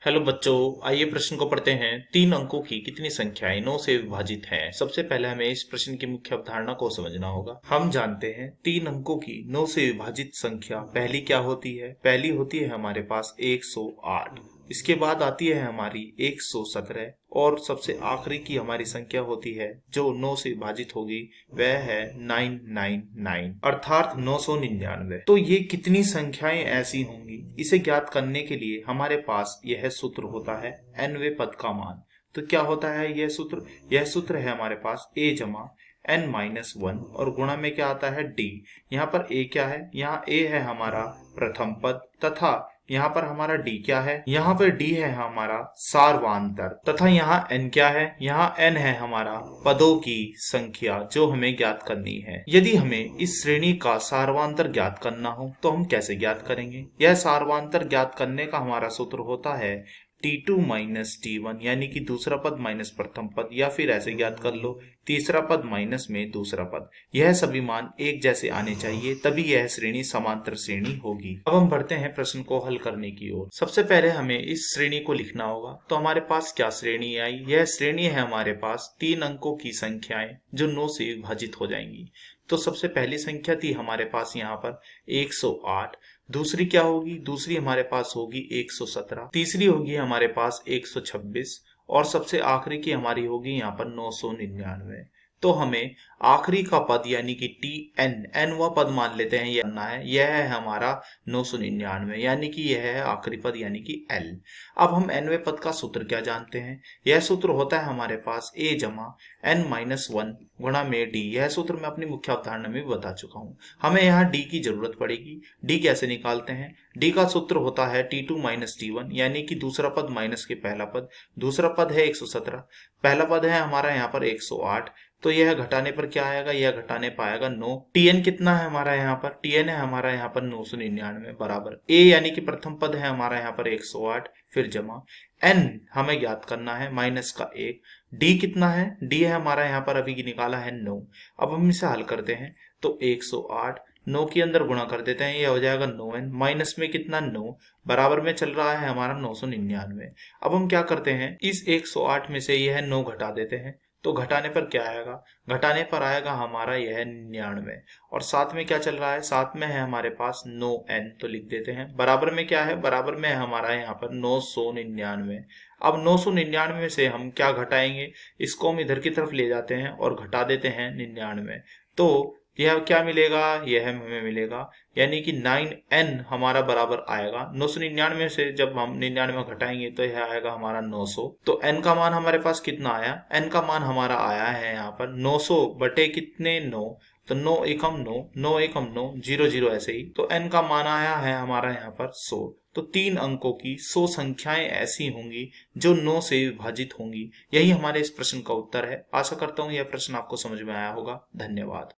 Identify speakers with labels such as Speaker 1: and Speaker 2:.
Speaker 1: Hello बच्चों, आइए प्रश्न को पढ़ते हैं। 3 अंकों की कितनी संख्याएं 9 से विभाजित हैं? सबसे पहले हमें इस प्रश्न की मुख्य अवधारणा को समझना होगा। हम जानते हैं 3 अंकों की 9 से विभाजित संख्या पहली क्या होती है? पहली होती है हमारे पास 108। इसके बाद आती है हमारी 117 और सबसे आखिरी की हमारी संख्या होती है जो 9 से विभाजित होगी, वह है 999 अर्थात 999। तो ये कितनी संख्याएं ऐसी होंगी, इसे ज्ञात करने के लिए हमारे पास यह सूत्र होता है nवें पद का मान। तो क्या होता है यह सूत्र? यह सूत्र है हमारे पास a जमा n-1 और गुणा में क्या आता है d। यहाँ पर a क्या है? यहाँ a है हमारा प्रथम पद तथा यहाँ पर हमारा d क्या है? यहाँ पर d है हमारा सार्वांतर तथा यहाँ n क्या है? यहाँ n है हमारा पदों की संख्या जो हमें ज्ञात करनी है। यदि हमें इस श्रेणी का सार्वांतर ज्ञात करना हो तो हम कैसे ज्ञात करेंगे? यह सार्वांतर ज्ञात करने का हमारा सूत्र होता है T2 माइनस T1, यानी कि दूसरा पद माइनस प्रथम पद, या फिर ऐसे ज्ञात कर लो तीसरा पद माइनस में दूसरा पद। यह सभी मान एक जैसे आने चाहिए, तभी यह श्रेणी समांतर श्रेणी होगी। अब हम बढ़ते हैं प्रश्न को हल करने की ओर। सबसे पहले हमें इस श्रेणी को लिखना होगा। तो हमारे पास क्या श्रेणी आई? यह श्रेणी है हमारे पास 3 अंकों की संख्याएं जो 9 से विभाजित हो जाएंगी। तो सबसे पहली संख्या थी हमारे पास यहाँ पर 108। दूसरी क्या होगी? दूसरी हमारे पास होगी 117। तीसरी होगी हमारे पास 126 और सबसे आखिरी की हमारी होगी यहाँ पर 999। तो हमें आखिरी का पद यानी कि n वह पद मान लेते हैं, यह करना है। यह है हमारा 999, यानी कि यह है आखिरी पद यानी कि l। अब हम nवें पद का सूत्र क्या जानते हैं? यह सूत्र होता है हमारे पास a जमा n-1 गुणा में d। यह सूत्र मैं अपनी मुख्य अवधारणा में भी बता चुका हूँ। हमें यहाँ d की जरूरत पड़ेगी। d कैसे निकालते हैं? d का सूत्र होता है T2 माइनस T1, यानी कि दूसरा पद माइनस के पहला पद। दूसरा पद है 117, पहला पद है हमारा यहाँ पर 108। तो यह घटाने पर क्या आएगा? यह घटाने पर आएगा 9। Tn कितना है हमारा यहाँ पर? Tn है हमारा यहाँ पर 999 बराबर a, यानी कि प्रथम पद है हमारा यहाँ पर 108, फिर जमा n हमें ज्ञात करना है माइनस का 1। d कितना है? d है हमारा यहाँ पर अभी निकाला है 9। अब हम इसे हल करते हैं तो 108 9 के अंदर गुणा कर देते हैं, यह हो जाएगा 9n माइनस में कितना 9 बराबर में चल रहा है हमारा 999। अब हम क्या करते हैं, इस 108 में से यह 9 घटा देते हैं। तो घटाने पर क्या आएगा? घटाने पर आएगा हमारा यह 99 और साथ में क्या चल रहा है? साथ में है हमारे पास 9n, तो लिख देते हैं। बराबर में क्या है? बराबर में है हमारा यहाँ पर 999। अब 999 में से हम क्या घटाएंगे? इसको हम इधर की तरफ ले जाते हैं और घटा देते हैं 99। तो यह क्या मिलेगा? यह हमें मिलेगा यानी कि 9n हमारा बराबर आएगा 999 से। जब हम 99 घटाएंगे तो यह आएगा हमारा 900। तो n का मान हमारे पास कितना आया? n का मान हमारा आया है यहाँ पर 900 बटे कितने 9, तो 9 एकम 9, 9 एकम 9, 0 0 ऐसे ही। तो n का मान आया है हमारा यहाँ पर 100। तो 3 अंकों की 100 संख्याएं ऐसी होंगी जो 9 से विभाजित होंगी। यही हमारे इस प्रश्न का उत्तर है। आशा करता हूँ यह प्रश्न आपको समझ में आया होगा। धन्यवाद।